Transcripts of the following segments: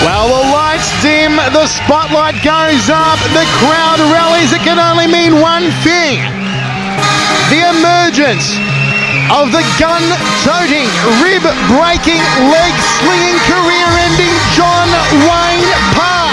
Well, the lights dim, the spotlight goes up, the crowd rallies. It can only mean one thing. The emergence of the gun-toting, rib-breaking, leg-slinging, career-ending John Wayne Parr.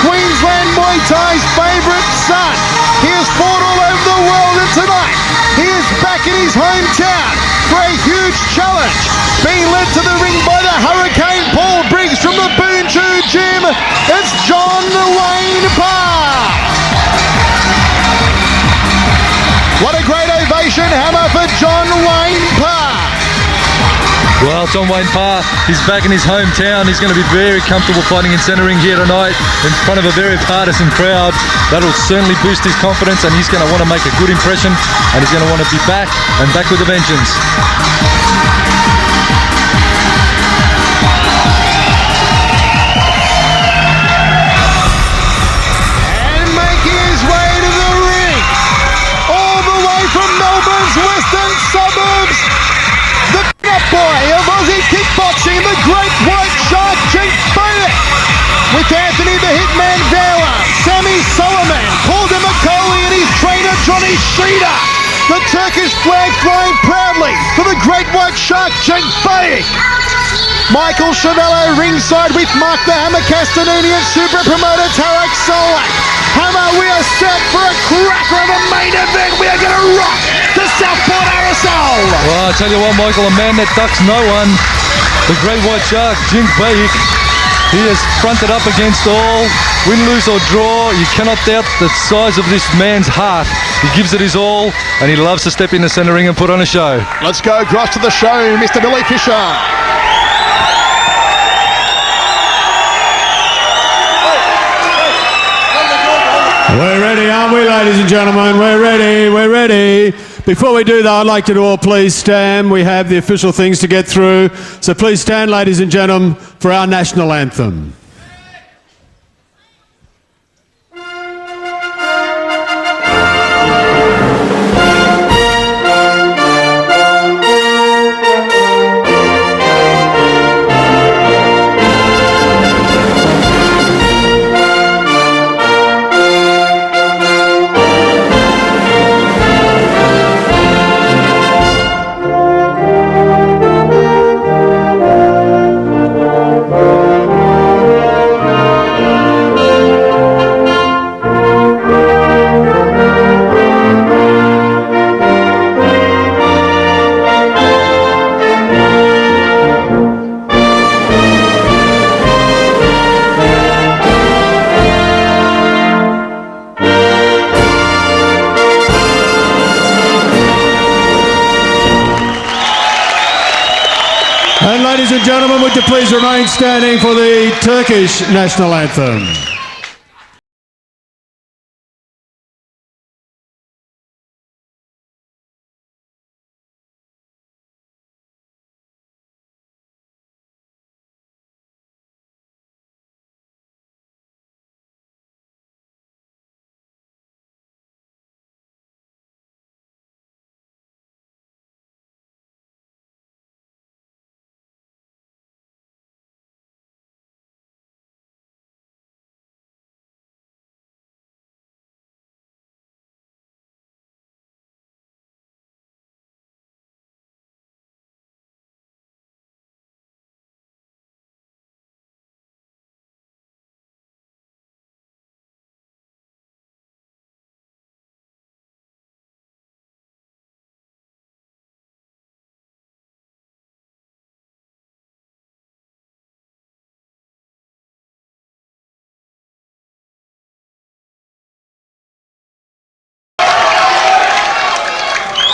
Queensland Muay Thai's favourite son. He has fought all over the world, and tonight he is back in his hometown for a huge challenge. Being led to the ring by the Hurricane Paul Briggs from the Boon Choo Gym, it's John Wayne Parr. What a great ovation, hammer for John Wayne Parr. Well, John Wayne Parr, he's back in his hometown. He's going to be very comfortable fighting in centre ring here tonight in front of a very partisan crowd. That'll certainly boost his confidence, and he's going to want to make a good impression, and he's going to want to be back and back with a vengeance. And making his way to the ring, all the way from Melbourne's western suburbs, the big boy of Aussie kickboxing, the great white shark, Jenk Behic, with Anthony the Hitman Vela, Sammy Solomon, Paul DeMcCauley and his trainer Johnny Sheeder. The Turkish flag flying proudly for the great white shark, Jenk Behic. Michael Chavello ringside with Mark the Hammer Castanuni and super promoter Tarek Solak. Hammer, we are set for a cracker of a main event. We are going to rock the Southport Aerosol. Well, I tell you what, Michael, a man that ducks no one, the great white shark, Jenk Behic. He is fronted up against all, win, lose or draw. You cannot doubt the size of this man's heart. He gives it his all, and he loves to step in the centre ring and put on a show. Let's go across to the show, Mr. Billy Fisher. We're ready, aren't we, ladies and gentlemen? We're ready, we're ready. Before we do that, I'd like you to all please stand. We have the official things to get through. So please stand, ladies and gentlemen, for our national anthem. And ladies and gentlemen, would you please remain standing for the Turkish national anthem?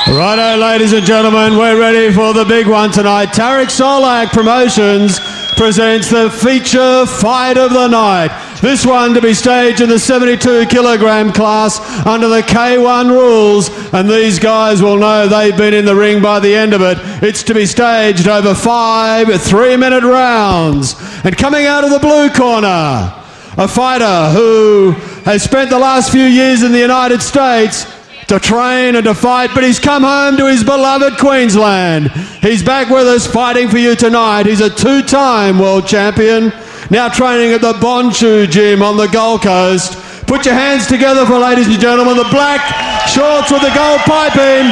Righto, ladies and gentlemen, we're ready for the big one tonight. Tarek Solak Promotions presents the feature fight of the night. This one to be staged in the 72 kilogram class under the K1 rules, and these guys will know they've been in the ring by the end of it. It's to be staged over 5 3-minute rounds. And coming out of the blue corner, a fighter who has spent the last few years in the United States to train and to fight, but he's come home to his beloved Queensland. He's back with us fighting for you tonight. He's a 2-time world champion. now training at the Bonshu Gym on the Gold Coast. Put your hands together for, ladies and gentlemen, the black shorts with the gold piping.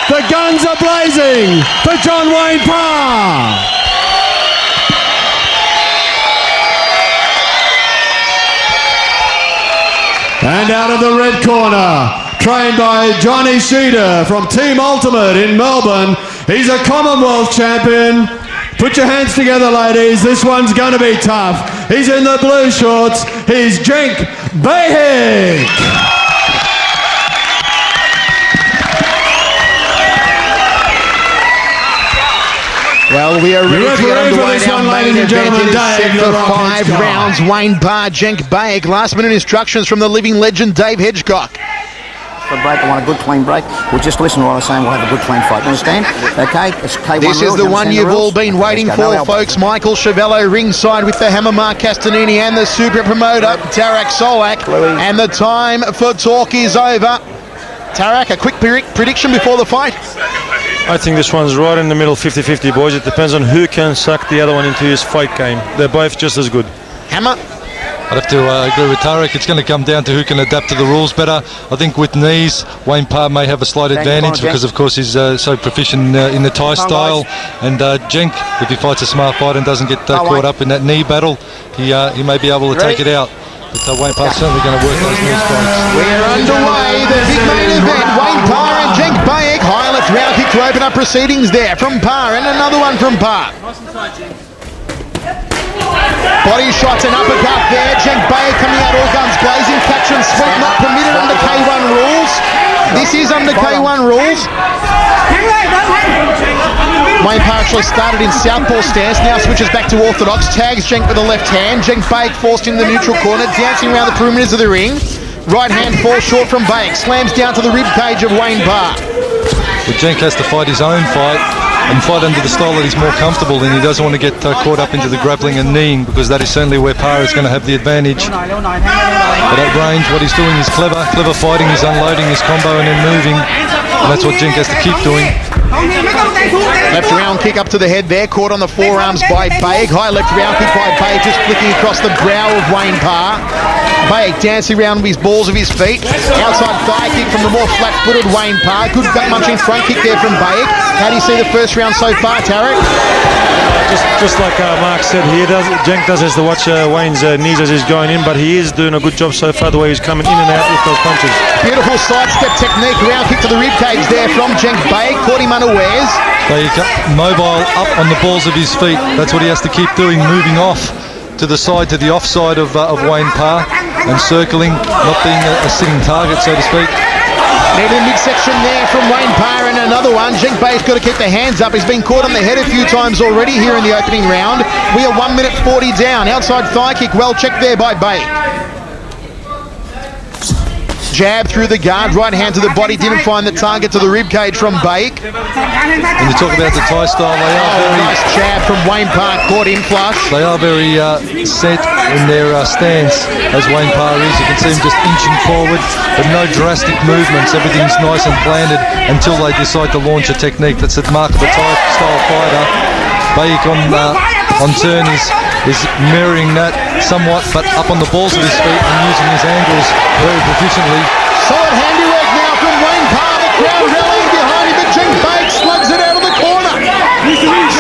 The guns are blazing for John Wayne Parr. And out of the red corner, trained by Johnny Sheeter from Team Ultimate in Melbourne. He's a Commonwealth champion. Put your hands together, ladies. This one's going to be tough. He's in the blue shorts. He's Jenk Behic. Well, we are ready to get underway now. Main event is set for 5 rounds. Wayne Parr, Jenk Behic. Last minute instructions from the living legend Dave Hedgecock. For a break, I want a good clean break. We'll just listen to what I was saying. We'll have a good clean fight. Understand? Okay. It's K1 this is the one you've all been waiting for, folks. Michael Chavello ringside with the hammer Mark Castanini and the super promoter Tarek Solak. And the time for talk is over. Tarek, a quick prediction before the fight. I think this one's right in the middle, 50-50, boys. It depends on who can suck the other one into his fight game. They're both just as good. Hammer? I'd have to agree with Tarek. It's going to come down to who can adapt to the rules better. I think with knees, Wayne Parr may have a slight advantage because, of course, he's so proficient in the Thai style. And Jenk, if he fights a smart fight and doesn't get caught up in that knee battle, he may be able to take it out. But Wayne Parr's certainly going to work those knee strikes. We're underway. The big main event. Wayne Parr and Jenk Behic. High left round kick to open up proceedings there from Parr, and another one from Parr. Body shots and uppercut there. Jenk Behic coming out all guns blazing. Catch and sweep not permitted under K1 rules. This is under K1 rules. Wayne Parr actually started in southpaw stance, now switches back to orthodox. Tags Jenk with the left hand. Jenk Behic forced in the neutral corner, dancing around the perimeters of the ring. Right hand falls short from Behic. Slams down to the rib cage of Wayne Parr. But Jenk has to fight his own fight and fight under the style that he's more comfortable in. He doesn't want to get caught up into the grappling and kneeing, because that is certainly where Parr is going to have the advantage. But at range, what he's doing is clever fighting. He's unloading his combo and then moving, and that's what Jenk has to keep doing. Left round kick up to the head there, caught on the forearms by Behic. High left round kick by Behic, just flicking across the brow of Wayne Parr. Behic dancing around with his balls of his feet. Outside thigh kick from the more flat-footed Wayne Parr. Good gut-munching front kick there from Behic. How do you see the first round so far, Tarek? Just like Mark said, Jenk has to watch Wayne's knees as he's going in, but he is doing a good job so far the way he's coming in and out with those punches. Beautiful sidestep technique, round kick to the ribcage there from Jenk Behic, caught him unawares. Behic mobile up on the balls of his feet. That's what he has to keep doing, moving off to the side, to the offside of Wayne Parr, and circling, not being a sitting target, so to speak. Near the midsection there from Wayne Parr, and another one. Jenk Behic's got to keep the hands up. He's been caught on the head a few times already here in the opening round. We are 1 minute 40 down. Outside thigh kick, well checked there by Behic. Jab through the guard, right hand to the body, didn't find the target to the ribcage from Behic. When you talk about the Thai style, they are very... Nice jab from Wayne Parr, caught in flush. They are very set in their stance, as Wayne Parr is. You can see him just inching forward, but no drastic movements. Everything's nice and planted until they decide to launch a technique. That's the mark of a Thai style fighter. Behic on turn is mirroring that somewhat, but up on the balls of his feet and using his angles very proficiently. Solid handiwork now from Wayne Parr. The crowd rallying behind him, but Jenk Behic slugs it out of the corner.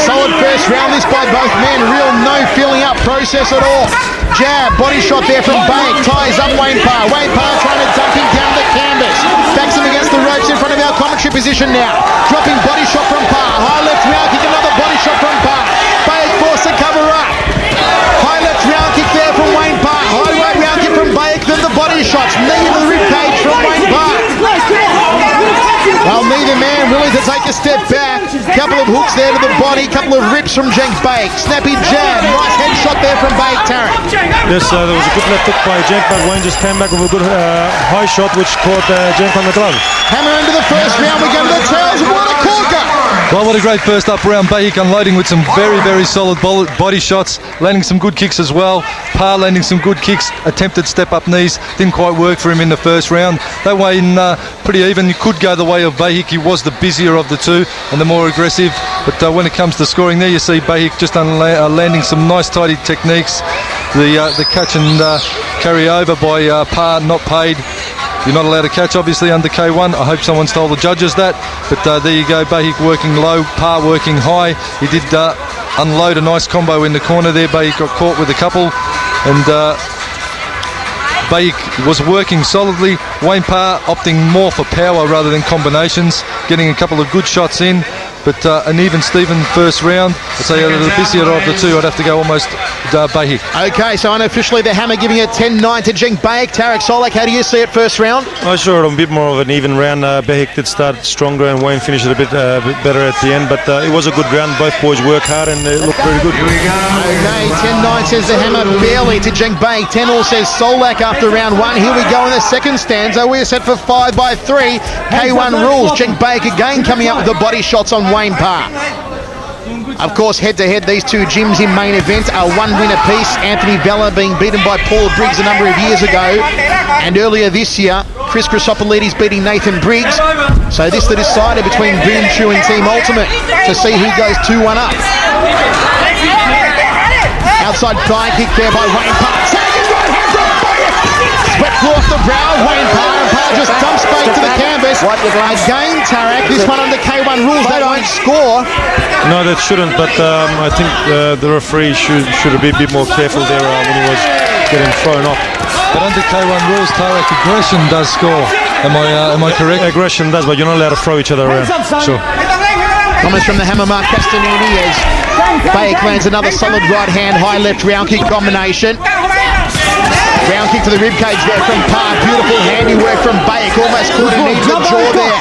Solid first round this by both men. Real no filling up process at all. Jab, body shot there from Behic. Ties up Wayne Parr. Wayne Parr trying to dump him down the canvas. Backs him against the ropes in front of our commentary position now. Dropping body shot from Parr. High left round kick, another body shot from Parr. Behic forced to cover up. High left round kick there from Wayne Parr. High right round kick from Behic, then the body shots. Knee into the ribcage from Wayne Parr. Well, neither man willing to take a step back. Couple of hooks there to the body, couple of rips from Jenk Behic. Snappy jab, nice headshot there from Behic, Tarek. Yes, there was a good left hook by Jenk, but Wayne just came back with a good high shot, which caught Jenk on the glove. Hammer into the first round, we go to the tails. What a corker! Well, what a great first up round. Behic unloading with some very, very solid body shots, landing some good kicks as well. Parr landing some good kicks, attempted step-up knees, didn't quite work for him in the first round. That way, pretty even. You could go the way of Behic. He was the busier of the two and the more aggressive. But when it comes to scoring there, you see Behic just landing some nice, tidy techniques. the catch and carry over by Parr, not paid. You're not allowed to catch, obviously, under K1. I hope someone's told the judges that. But there you go, Behic working low, Parr working high. He did unload a nice combo in the corner there. Behic got caught with a couple. And Behic was working solidly. Wayne Parr opting more for power rather than combinations, getting a couple of good shots in. But an even Steven first round. I'd say the busier of the two, I'd have to go almost Behic. Okay, so unofficially the Hammer giving it 10-9 to Jenk Behic. Tarek Solak, how do you see it first round? I saw it a bit more of an even round. Behic did start stronger and Wayne finished it a bit better at the end, but it was a good round. Both boys work hard and they look very good. Here we go. Okay, 10-9 says the Hammer barely to Jenk Behic. 10-all says Solak after round one. Here we go in the second stanza. We're set for 5 by 3. K1 rules. Jenk Behic again coming up with the body shots on Wayne Parr. Of course, head-to-head, these two gyms in main event are one win apiece. Anthony Vella being beaten by Paul Briggs a number of years ago. And earlier this year, Chris Chrysopolides beating Nathan Briggs. So this the decider between Boom Chew and Team Ultimate to see who goes 2-1 up. Outside thigh kick there by Wayne Parr. Sweat flew off the brow, Wayne Parr, and Parr just dumps straight to the canvas. Again, Tarek, this one under K1 rules, they don't score. No, that shouldn't, but I think the referee should be a bit more careful there when he was getting thrown off. But under K1 rules, Tarek, aggression does score. Am I correct? Aggression does, but you're not allowed to throw each other around. Sure. Comments from the Hammer Mark Castanini as Behic lands another solid right hand, high left round kick combination. Round kick to the ribcage there from Parr. Beautiful handiwork from Behic. Almost caught him into the jaw there.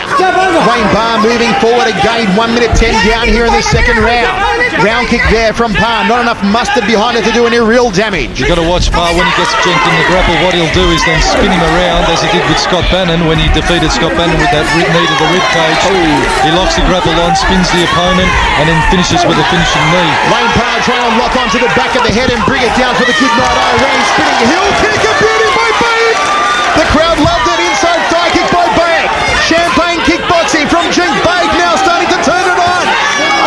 Wayne Parr moving forward again. 1 minute 10 down here in the second round. Round kick there from Parr. Not enough mustard behind it to do any real damage. You've got to watch Parr when he gets Jenk in the grapple. What he'll do is then spin him around as he did with Scott Bannon when he defeated Scott Bannon with that knee to the ribcage. He locks the grapple on, spins the opponent, and then finishes with a finishing knee. Wayne Parr trying to lock onto the back of the head and bring it down for the good night. Irene spinning the heel kick. A beauty by Behic. The crowd loved it. Inside thigh kick by Behic. Champagne kickboxing from Jenk Behic now starting to turn it on.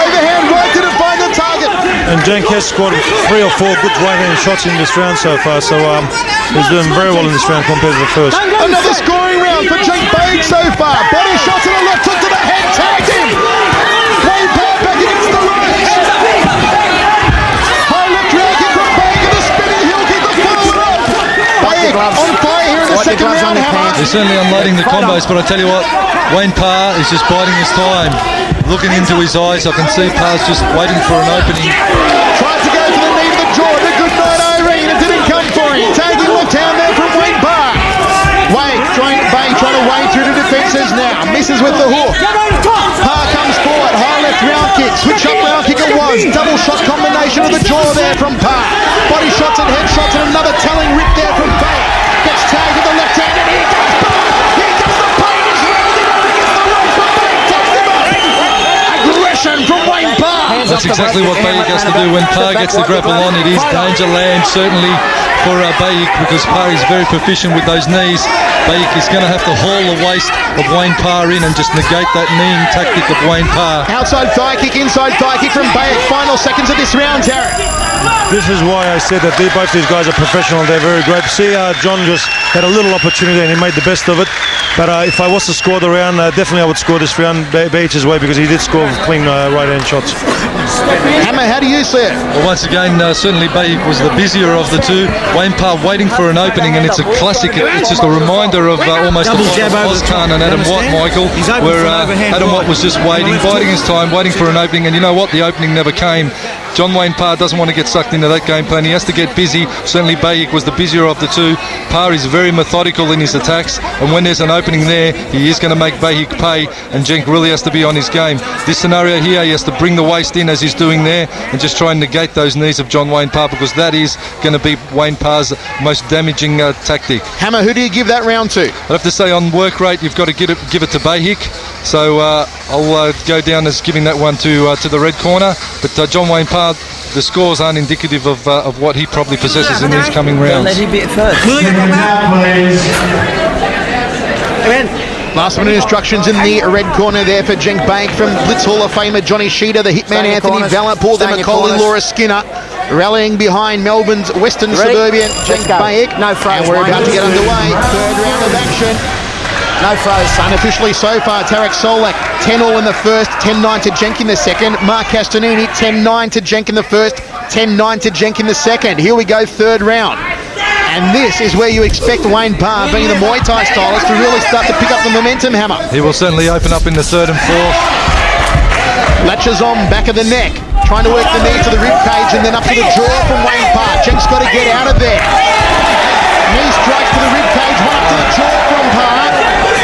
Overhand right to define the target. And Jenk has scored 3 or 4 good right-hand shots in this round so far, so he's doing very well in this round compared to the first. Another scoring round for Jenk Behic so far. Body shots to the left, hook to the head, tagged him. Wayne Parr back against the ropes. High left round kick from Behic and the spinning heel kick the forward rope. Behic on fire here in the second round. He's certainly unloading the combos, but I tell you what, Wayne Parr is just biding his time. Looking into his eyes, I can see Parr's just waiting for an opening. Tried to go for the knee to the jaw. The good night Irene. It didn't come for him. Tagging looked down there from Wayne Parr. Behic trying to wade through the defences now. Misses with the hook. Parr comes forward. High left round kick. Switch up round kick it was. Double shot combination of the jaw there from Parr. Body shots and head shots and another telling rip there from Behic. Gets tagged with the left hand and here goes Parr. Here comes the pain. He's rounded up against the ropes. But Behic takes him up. Aggression from Wayne Parr. That's exactly what Behic has to do. When Parr gets the grapple on, it is danger land, certainly for Behic, because Parr is very proficient with those knees. Behic is going to have to haul the waist of Wayne Parr in and just negate that kneeing tactic of Wayne Parr. Outside thigh kick, inside thigh kick from Behic. Final seconds of this round, Tarek. This is why I said that both these guys are professional. They're very great. See, John just had a little opportunity and he made the best of it. But if I was to score the round, definitely I would score this round Behic's way, because he did score clean right-hand shots. Hammer, how do you see it? Well, once again, certainly Behic was the busier of the two. Wayne Parr waiting for an opening, and it's a classic. It's just a reminder of almost the fight of Ozcan and Adam Watt, Michael, where Adam Watt was just waiting, biding his time, waiting for an opening, and you know what? The opening never came. John Wayne Parr doesn't want to get sucked into that game plan. He has to get busy. Certainly Behic was the busier of the two. Parr is very methodical in his attacks, and when there's an opening there, he is going to make Behic pay, and Jenk really has to be on his game. This scenario here, he has to bring the waist in as he's doing there and just try and negate those knees of John Wayne Parr, because that is going to be Wayne Parr's most damaging tactic. Hammer, who do you give that round to? I'd have to say on work rate, you've got to give it to Behic. So I'll go down as giving that one to the red corner. But John Wayne Parr, the scores aren't indicative of what he probably possesses in these coming rounds. Let him beat it first. Last minute instructions in the red corner there for Jenk Behic from Blitz Hall of Famer Johnny Sheeter, the hitman Anthony Vella, Paul Macaulay, Laura Skinner. rallying behind Melbourne's Western Suburban Jenk Behic. No throws, And we're Wayne. about to get underway. Third round of action. No throws. Unofficially so far, Tarek Solak 10-all in the first, 10-9 to Jenk in the second. Mark Castanini 10-9 to Jenk in the first, 10-9 to Jenk in the second. Here we go, third round. And this is where you expect Wayne Parr, being the Muay Thai stylist, to really start to pick up the momentum hammer. He will certainly open up in the third and fourth. Latches on, back of the neck, trying to work the knee to the rib cage and then up to the jaw from Wayne Parr. Jenk's got to get out of there. Knee strikes to the rib cage, one up to the jaw from Parr.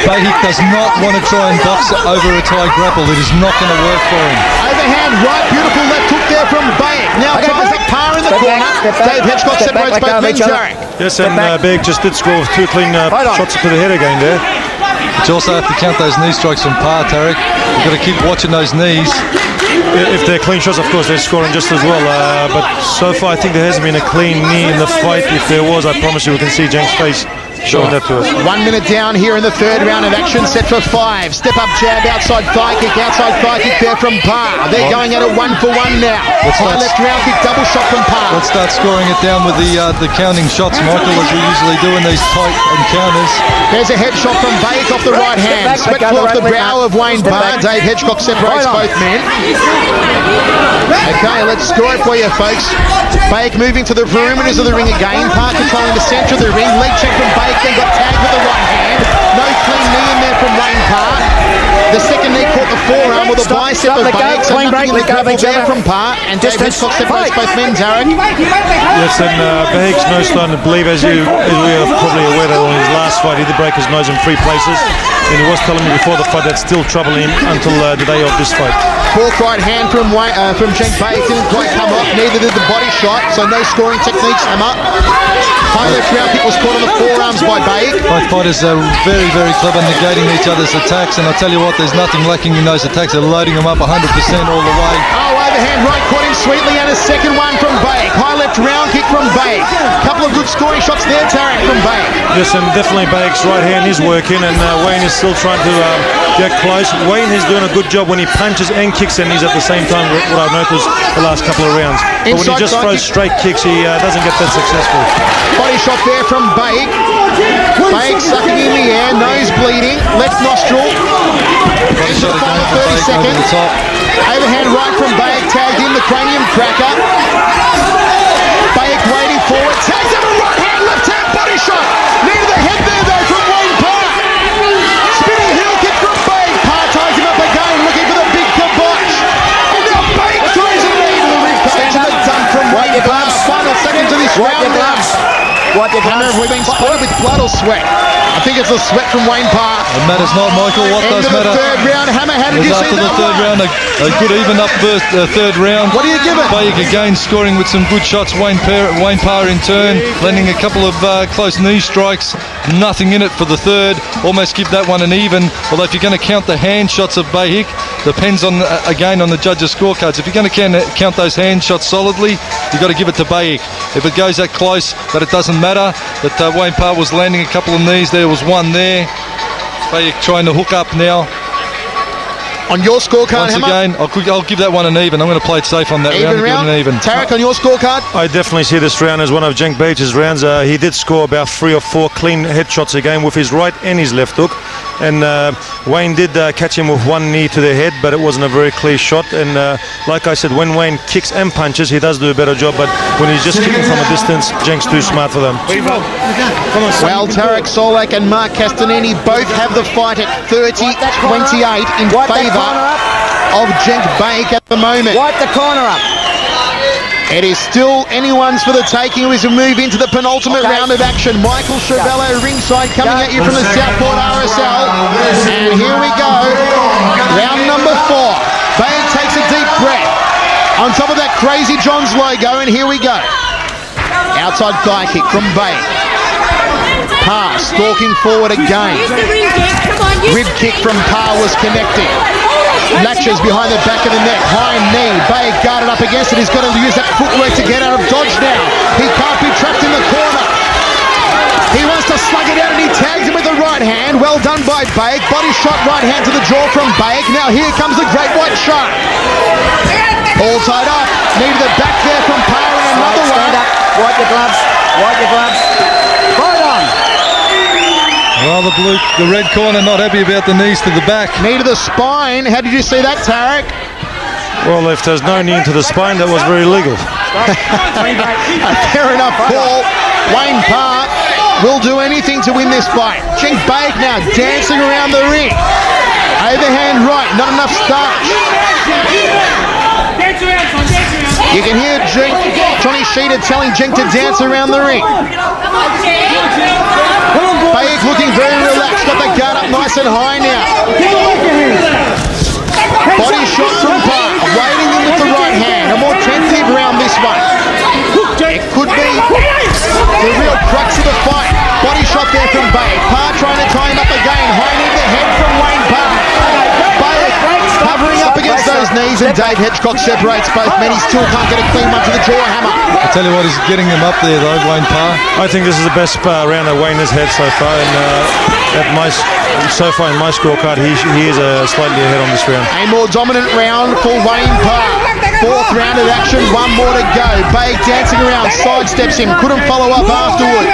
Behic does not want to try and box over a Thai grapple. It is not going to work for him. Overhand right, beautiful left hook there from Behic. Now ties up Parr in the corner. Dave Hitchcock separates both men. Tarek. Yes, and Behic just did score with 2 clean shots to the head again there. But you also have to count those knee strikes from Parr, Tarek. You've got to keep watching those knees. If they're clean shots, of course, they're scoring just as well. But so far, I think there hasn't been a clean knee in the fight. If there was, I promise you, we can see Jenk's face showing that to us. 1 minute down here in the third round of action, set for 5. Step up jab, outside thigh kick there from Parr. They're going at it 1 for 1 now. High left round kick, double shot from Parr. Let's start scoring it down with the counting shots, Michael, as we usually do in these tight encounters. There's a headshot from Behic off the right hand. Sweat flew off the brow of Wayne Parr. Dave Hitchcock separates both men. Okay, let's score it for you, folks. Behic moving to the perimeters of the ring again. Parr controlling the centre of the ring. Leg check from Behic, then got tagged with the right hand. No clean knee in there from Wayne Parr. The second knee caught the forearm with a bicep of Behic. So nothing in the grapple there from Parr. And Dave Hitchcock separates both men, Tarek. Yes, and Behic's no starting to believe, as we are probably aware, that on his last fight he did break his nose in 3 places. And he was telling me before the fight that's still troubling him until the day of this fight. Fork right hand from Jenk Behic didn't quite come off, neither did the body shot, so no scoring techniques, hammer. High left round kick was caught on the forearms by Behic. Both fighters are very, very clever negating each other's attacks, and I tell you what, there's nothing lacking in those attacks. They're loading them up 100% all the way. Oh, overhand right, caught him sweetly, and a second one from Behic. High left round kick from Behic. Couple of good scoring shots there, Tarek, from Behic. Yes, and definitely Behic's right hand is working, and Wayne is still trying to get close. Wayne is doing a good job when he punches and kicks and he's at the same time, what I've noticed the last couple of rounds. But when he just throws straight kicks, he doesn't get that successful. Body shot there from Behic. Behic sucking in the air, nose bleeding, left nostril. Body shot again for 30 Behic seconds. over the top. Overhand right from Behic, tagged in the cranium cracker. Behic waiting forward, tags him a right hand, left hand, body shot. Knee to the head there though from Wayne Parr. Spinning heel kick from Behic. Parr ties him up again, looking for the big kibosh. And now Behic throws a knee to the rib cage and the dump from Wayne Parr. Final seconds of this round now. I don't know if we've been spotted with blood or sweat. I think it's the sweat from Wayne Parr. It matters not, Michael. What End does of the matter? third round. Hammer, how did you see After the that third one? round, a good even up third round. What do you give it? Behic again scoring with some good shots. Wayne Parr in turn, landing a couple of close knee strikes. Nothing in it for the third. Almost give that one an even. Although if you're going to count the hand shots of Behic, depends on again on the judges' scorecards. If you're going to count those hand shots solidly, you've got to give it to Behic. If it goes that close, that it doesn't matter. That Wayne Parr was landing a couple of knees. There was one there. Behic trying to hook up now. On your scorecard, Once Hammer? again, I'll give that one an even. I'm going to play it safe on that Even round. round? Give it an even. Tarek, on your scorecard? I definitely see this round as one of Jenk Behic's rounds. He did score about 3 or 4 clean headshots again with his right and his left hook. And Wayne did catch him with one knee to the head, but it wasn't a very clear shot. And like I said, when Wayne kicks and punches, he does do a better job. But when he's just kicking from a distance, Jenk's too smart for them. Well, Tarek Solak and Mark Castanini both have the fight at 30-28 in favour of Jenk Behic at the moment. Wipe the corner up. It is still anyone's for the taking as we move into the penultimate round of action. Michael Chevello ringside coming at you from the Southport RSL. And here we go. Round number 4. Behic takes a deep breath. On top of that Crazy John's logo, and here we go. Outside thigh kick from Behic. Parr stalking forward again. Rib kick from Parr was connecting. Latches behind the back of the neck, high knee. Behic guarded up against it. He's got to use that footwork to get out of dodge now. He can't be trapped in the corner. He wants to slug it out and he tags him with the right hand. well done by Behic. Body shot, right hand to the jaw from Behic. Now here comes the great white shark. All tied up. Needed the back there from Parr and another one. Stand up. Wipe your gloves. Wipe your gloves. Right on. Well, the red corner not happy about the knees to the back. Knee to the spine. How did you see that, Tarek? Well, if there's no knee into the spine, that was very legal. A fair enough call. Wayne Parr will do anything to win this fight. Jenk Behic now dancing around the ring. Overhand right, not enough starch. You can hear Johnny Sheeter telling Jenk to dance around the ring. Behic looking very relaxed, got the guard up nice and high now. Body shot from Parr, waiting in with the right hand. A more tentative round this one. It could be the real crux of the fight. Body shot there from Behic. Parr trying to tie him up again. High knee to the head from Wayne Parr. Behic covering up against those knees, and Dave Hedgecock separates both men. He still can't get a clean one to the jaw hammer. I tell you what, he's getting him up there though, Wayne Parr. I think this is the best round that Wayne has had so far, and so far in my scorecard, he is slightly ahead on this round. A more dominant round for Wayne Parr. Fourth round of action, one more to go. Behic dancing around, sidesteps him, couldn't follow up afterwards.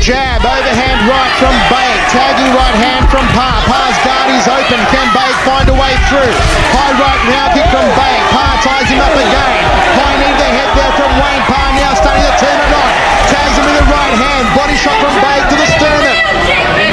Jab, overhand right from Behic, tagging right hand from Parr. Parr's guard is open, can Behic find a way through? High right now kick from Behic, Parr ties him up again. High knee to the head there from Wayne Parr, now starting to turn it on. Tags him with the right hand, body shot from Behic to the sternum.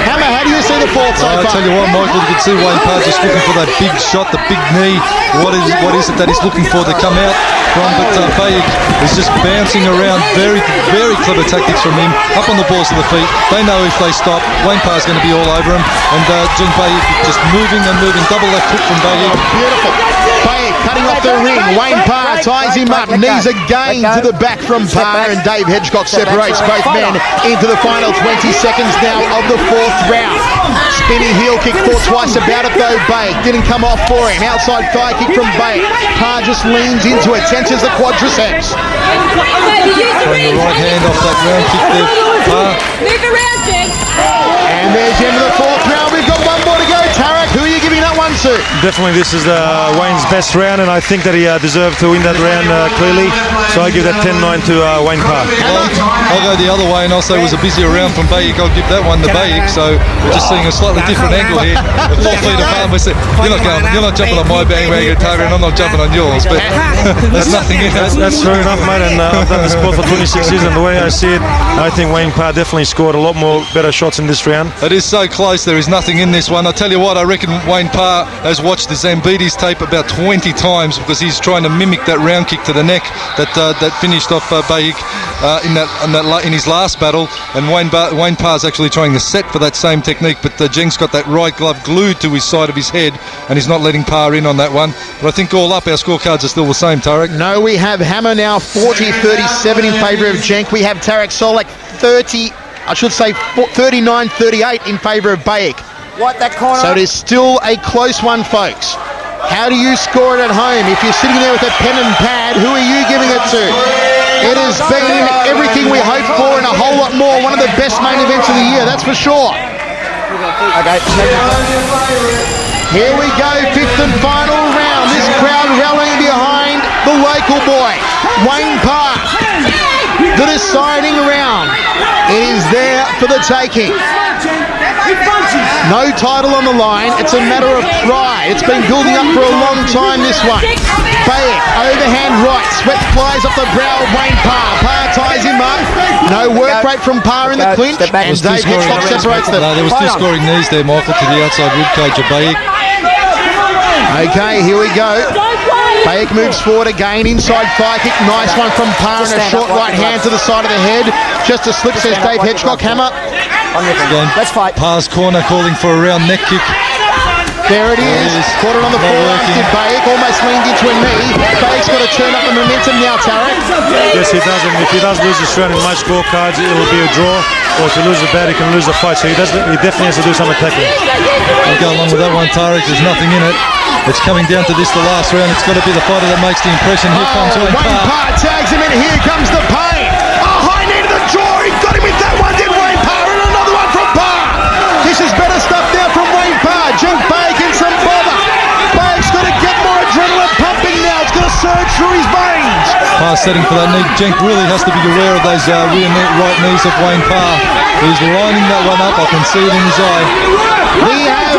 Hammer, how do you see the fourth so far? I tell you what, Michael, you can see Wayne Parr just looking for that big shot, the big knee. What is it that he's looking for to come out from? But Behic is just bouncing around. Very, very clever tactics from him. Up on the balls of the feet. They know if they stop, Wayne Parr's going to be all over him. And Jenk Behic just moving and moving. Double left hook from Behic. Beautiful. Behic cutting off the ring. Wayne Parr ties him up. Knees again to the back from Parr, and Dave Hedgecock separates both men into the final 20 seconds now of the fourth round. Spinning heel kick, thought twice about it though. Behic didn't come off for him. Outside thigh kick from Behic. Parr just leans into it, tenses the quadriceps. Throwing the right hand off that round kick there. Parr. Move around, Jenk. And there's the end of the fourth round. We've got one more to go. Tarek, who are you giving that one to? Definitely this is Wayne's best round, and I think that he deserved to win that round clearly. So I give that 10-9 to Wayne Parr. I'll go the other way, and I'll say it was a busier round from Behic. I'll give that one to Behic. So we're just seeing a slightly different angle here. The 4 feet apart. You're not jumping on my bandwagon, Tarek, and I'm not jumping on yours. But there's nothing in it. That's true enough, mate. And I've done this sport for 26 years, and the way I see it, I think Wayne Parr definitely scored a lot more better shots in this round. It is so close. There is nothing in this one. I tell you what, I reckon Wayne Parr has watched the Zambides tape about 20 times because he's trying to mimic that round kick to the neck that finished off Behic in his last battle. And Wayne Parr's actually trying to set for that same technique, but Jenk's got that right glove glued to his side of his head, and he's not letting Parr in on that one. But I think all up, our scorecards are still the same, Tarek. No, we have Hammer now 40-37 in favour of Jenk. We have Tarek Solak 39-38 in favour of Behic. Wipe that corner. So it is still a close one, folks. How do you score it at home? If you're sitting there with a pen and pad, who are you giving it to? It has been everything we hoped for and a whole lot more. One of the best main events of the year, that's for sure. Okay. Here we go, fifth and final round. This crowd rallying behind the local boy, Wayne Parr. The deciding round. It is there for the taking. No title on the line. It's a matter of pride. It's been building up for a long time, this one. Behic, overhand right. Sweat flies off the brow of Wayne Parr. Parr ties him up. No work rate from Parr in the clinch. And Dave Hedgecock separates them. No, there was two scoring knees there, Michael, to the outside ribcage of Behic. Okay, here we go. Behic moves forward again, inside thigh kick, nice one from Parr and a short right hand to the side of the head. Just a slip, says Dave Hedgecock. Hammer. Again, let's fight. Parr's corner calling for a round neck kick. There it is. Caught it on the forearm, did Behic, almost leaned into a knee. Behic's got to turn up the momentum now, Tarek. Yes, he does, and if he does lose this round in my scorecards, it will be a draw. Or if he loses the bat, he can lose the fight. So he definitely has to do some attacking. I'll go along with that one, Tarek. There's nothing in it. It's coming down to this, the last round. It's got to be the fighter that makes the impression. Here comes Wayne Parr. Parr tags him in. Here comes the pain. A high knee to the jaw. He got him with that one, did Wayne Parr. And another one from Parr. setting for that knee. Jenk really has to be aware of those rear right knees of Wayne Parr. He's lining that one up. I can see it in his eye. We have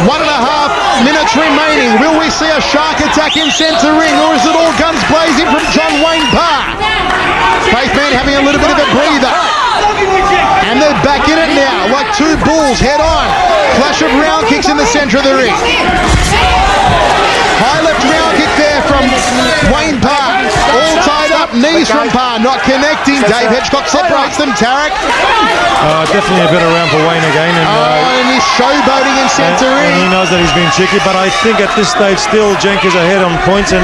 1.5 minutes remaining. Will we see a shark attack in centre ring, or is it all guns blazing from John Wayne Parr? Faithman having a little bit of a breather. And they're back in it now, like two bulls head on. Flash of round kicks in the centre of the ring. High left round kick there from Wayne Parr. All tied up, knees from Parr, not connecting. Dave Hedgecock separates them, Tarek. Definitely a better round for Wayne again. And he's showboating in centre and ring. he knows that he's been cheeky, but I think at this stage still Jenk is ahead on points, and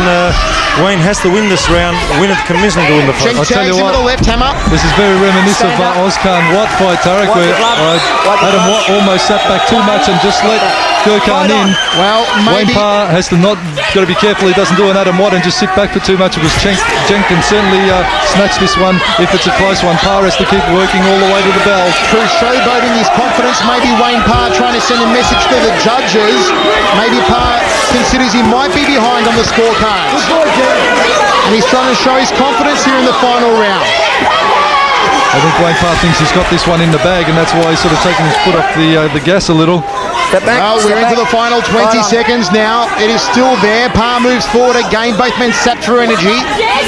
Wayne has to win this round, win it convincingly to win the fight. Jenk tags him with a left hammer. This is very reminiscent of Ozcan Watt fight, Tarek, where Adam Watt almost sat back too much and just let Gurkhan in. Well, Wayne maybe. Parr has to got to be careful he doesn't do an Adam Watt and just sit back for too much. It was Jenk can certainly snatch this one if it's a close one. Parr has to keep working all the way to the bell. Through showboating his confidence, maybe Wayne Parr trying to send a message to the judges. Maybe Parr considers he might be behind on the scorecards. And he's trying to show his confidence here in the final round. I think Wayne Parr thinks he's got this one in the bag, and that's why he's sort of taking his foot off the gas a little. Well, we're into the final 20 seconds now. It is still there. Parr moves forward again. Both men sap through energy.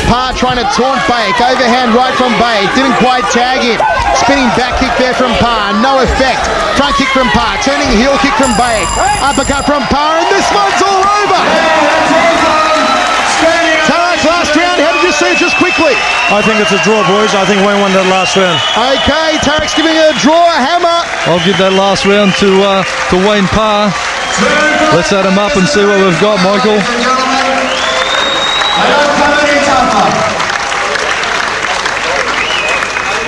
Parr trying to taunt Behic. Overhand right from Behic. Didn't quite tag him. Spinning back kick there from Parr. No effect. Front kick from Parr. Turning heel kick from Behic. Uppercut from Parr. And this one's all over. Tarek, last round. How did you see it just quickly? I think it's a draw, boys. I think Wayne won that last round. Okay, Tarek's giving it a draw, a hammer. I'll give that last round to Wayne Parr. Let's add him up and see what we've got, Michael.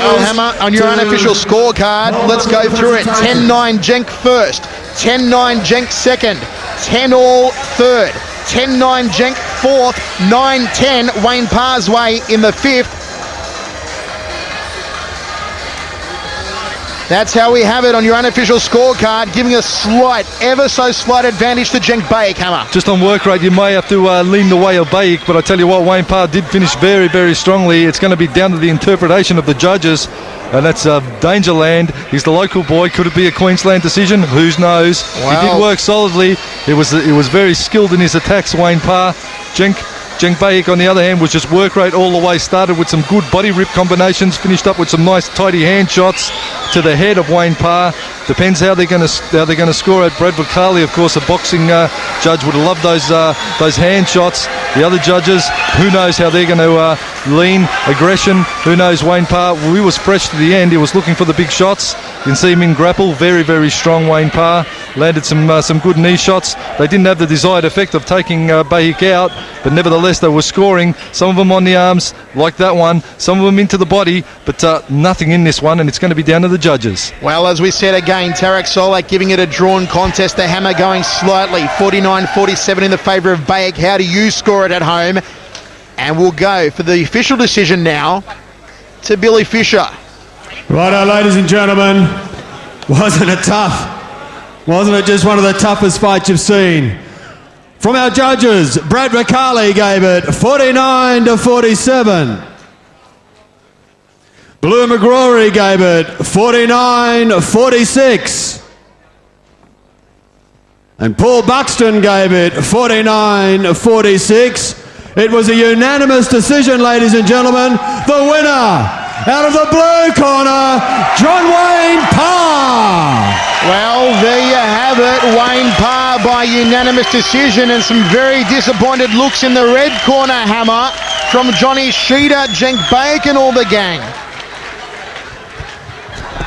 Well, hammer, on your unofficial scorecard, let's go through it. 10-9 Jenk first, 10-9 Jenk second, 10-all third, 10-9 Jenk fourth, 9-10 Wayne Parr's way in the fifth. That's how we have it on your unofficial scorecard, giving a slight, ever so slight advantage to Jenk Behic, hammer. Just on work rate, you may have to lean the way of Behic, but I tell you what, Wayne Parr did finish very, very strongly. It's going to be down to the interpretation of the judges, and that's danger land. He's the local boy. Could it be a Queensland decision? Who knows? Wow. He did work solidly. He was very skilled in his attacks, Wayne Parr. Jenk Behic, on the other hand, was just work rate all the way. Started with some good body rip combinations, finished up with some nice tidy hand shots to the head of Wayne Parr. Depends how they're going to score it. Brad Vocali, of course, a boxing judge, would have loved those hand shots. The other judges, who knows how they're going to lean, aggression. Who knows? Wayne Parr, he was fresh to the end. He was looking for the big shots. You can see him in grapple. Very, very strong, Wayne Parr. Landed some good knee shots. They didn't have the desired effect of taking Behic out, but nevertheless they were scoring. Some of them on the arms, like that one. Some of them into the body, but nothing in this one, and it's going to be down to the judges. Well, as we said again, Tarek Solak giving it a drawn contest. The hammer going slightly, 49-47 in the favour of Behic. How do you score it at home? And we'll go for the official decision now to Billy Fisher. Righto, ladies and gentlemen. Wasn't it tough? Wasn't it just one of the toughest fights you've seen? From our judges, Brad Vocali gave it 49-47. Blue McGrory gave it 49-46. And Paul Buxton gave it 49-46. It was a unanimous decision, ladies and gentlemen. The winner, out of the blue corner, John Wayne Parr. Well, there you have it. Wayne Parr by unanimous decision, and some very disappointed looks in the red corner, hammer, from Johnny Sheeter, Jenk Behic and all the gang.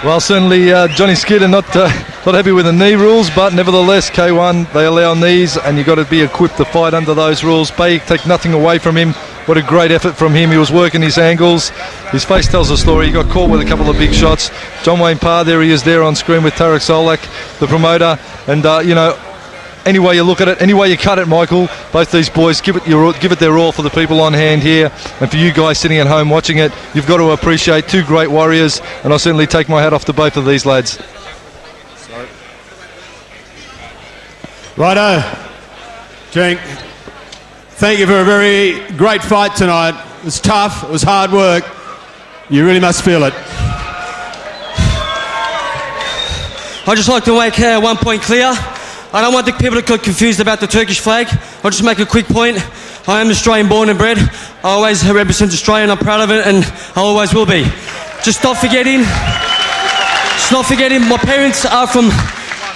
Well, certainly Johnny Skinner not happy with the knee rules, but nevertheless, K1, they allow knees, and you've got to be equipped to fight under those rules. Behic, take nothing away from him. What a great effort from him. He was working his angles. His face tells a story. He got caught with a couple of big shots. John Wayne Parr, there he is there on screen with Tarek Solak, the promoter. And, any way you look at it, any way you cut it, Michael, both these boys give it their all for the people on hand here. And for you guys sitting at home watching it, you've got to appreciate two great warriors. And I'll certainly take my hat off to both of these lads. Righto. Jenk, Thank you for a very great fight tonight. It was tough, it was hard work. You really must feel it. I'd just like to make one point clear. I don't want the people to get confused about the Turkish flag. I'll just make a quick point. I am Australian born and bred. I always represent Australia and I'm proud of it and I always will be. Just not forgetting, my parents are from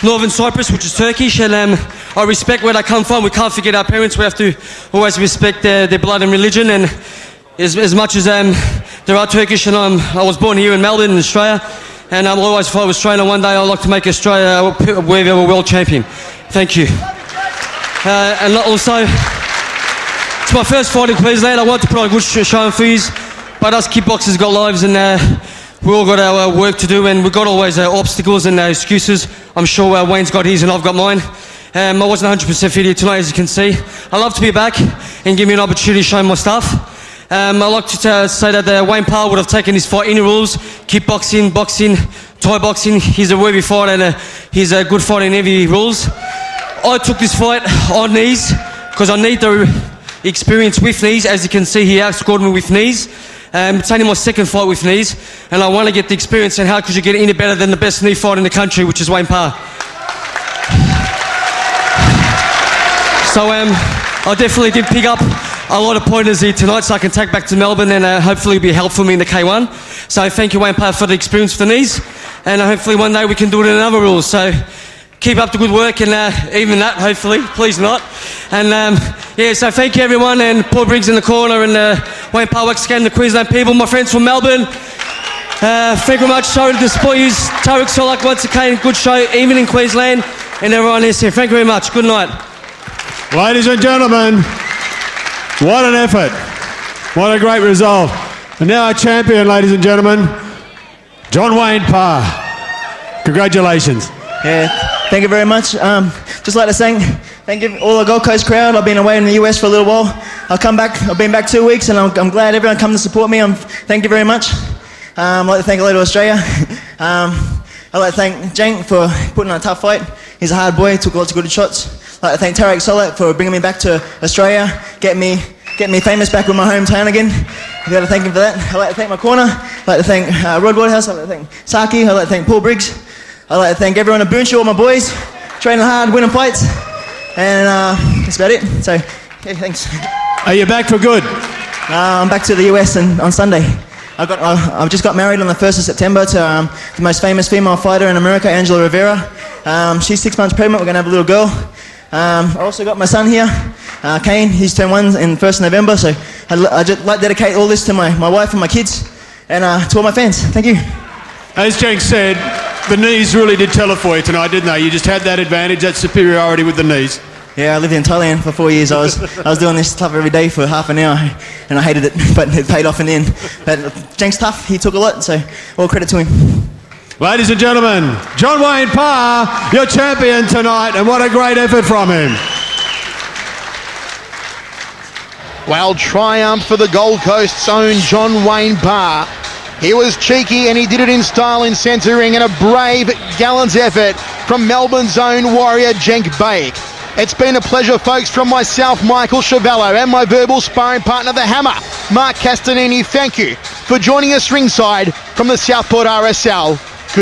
Northern Cyprus, which is Turkish, and I respect where they come from. We can't forget our parents. We have to always respect their blood and religion. And as much as there are Turkish, and I was born here in Melbourne, in Australia, and I'll always fight with Australia. One day I'd like to make Australia a world champion. Thank you. And also, it's my first fight in Queensland. I want to put on a good show on for you, but us kickboxers got lives and we all got our work to do, and we've got always obstacles and excuses. I'm sure Wayne's got his and I've got mine. I wasn't 100% fit here tonight, as you can see. I love to be back and give me an opportunity to show my stuff. I'd like to say that Wayne Parr would have taken his fight in the rules, kickboxing, boxing, Thai boxing. He's a worthy fighter and he's a good fighter in every rules. I took this fight on knees because I need the experience with knees. As you can see, he outscored me with knees. It's only my second fight with knees, and I want to get the experience. And how could you get any better than the best knee fighter in the country, which is Wayne Parr? So I definitely did pick up a lot of pointers here tonight, so I can take back to Melbourne and hopefully be helpful for me in the K1. So thank you, Wayne Parr, for the experience with the knees, and hopefully one day we can do it in another rules. So keep up the good work, and even that, hopefully, please not. And so thank you everyone, and Paul Briggs in the corner, and Wayne Parr once again, the Queensland people, my friends from Melbourne. Thank you very much. Sorry to disappoint you. Tarek Solak once again, good show, even in Queensland, and everyone else here. Thank you very much. Good night. Ladies and gentlemen, what an effort. What a great result. And now our champion, ladies and gentlemen, John Wayne Parr. Congratulations. Yeah, thank you very much. Just like to thank you all the Gold Coast crowd. I've been away in the US for a little while. I'll come back. I've been back 2 weeks, and I'm glad everyone come to support me. Thank you very much. I'd like to thank a lot of Australia. I'd like to thank Jenk for putting on a tough fight. He's a hard boy, took lots of good shots. I'd like to thank Tarek Solak for bringing me back to Australia, get me famous back with my hometown again. I've got to thank him for that. I'd like to thank my corner. I'd like to thank Rod Waterhouse. I'd like to thank Saki. I'd like to thank Paul Briggs. I'd like to thank everyone at Boonshaw, all my boys, training hard, winning fights, and that's about it. So, yeah, thanks. Are you back for good? I'm back to the US on Sunday. I've just got married on the 1st of September to the most famous female fighter in America, Angela Rivera. She's 6 months pregnant. We're going to have a little girl. I also got my son here, Kane. He's turned 1 in 1st of November. So I'd just like to dedicate all this to my wife and my kids and to all my fans. Thank you. As Jenk said, the knees really did tell it for you tonight, didn't they? You just had that advantage, that superiority with the knees. Yeah, I lived in Thailand for 4 years. I was doing this stuff every day for half an hour, and I hated it, but it paid off in the end. But Jenk's tough. He took a lot, so all credit to him. Ladies and gentlemen, John Wayne Parr, your champion tonight, and what a great effort from him. Well, triumph for the Gold Coast's own John Wayne Parr. He was cheeky and he did it in style in centre ring, and a brave, gallant effort from Melbourne's own warrior, Jenk Behic. It's been a pleasure, folks, from myself, Michael Chavello, and my verbal sparring partner, the Hammer, Mark Castanini. Thank you for joining us ringside from the Southport RSL.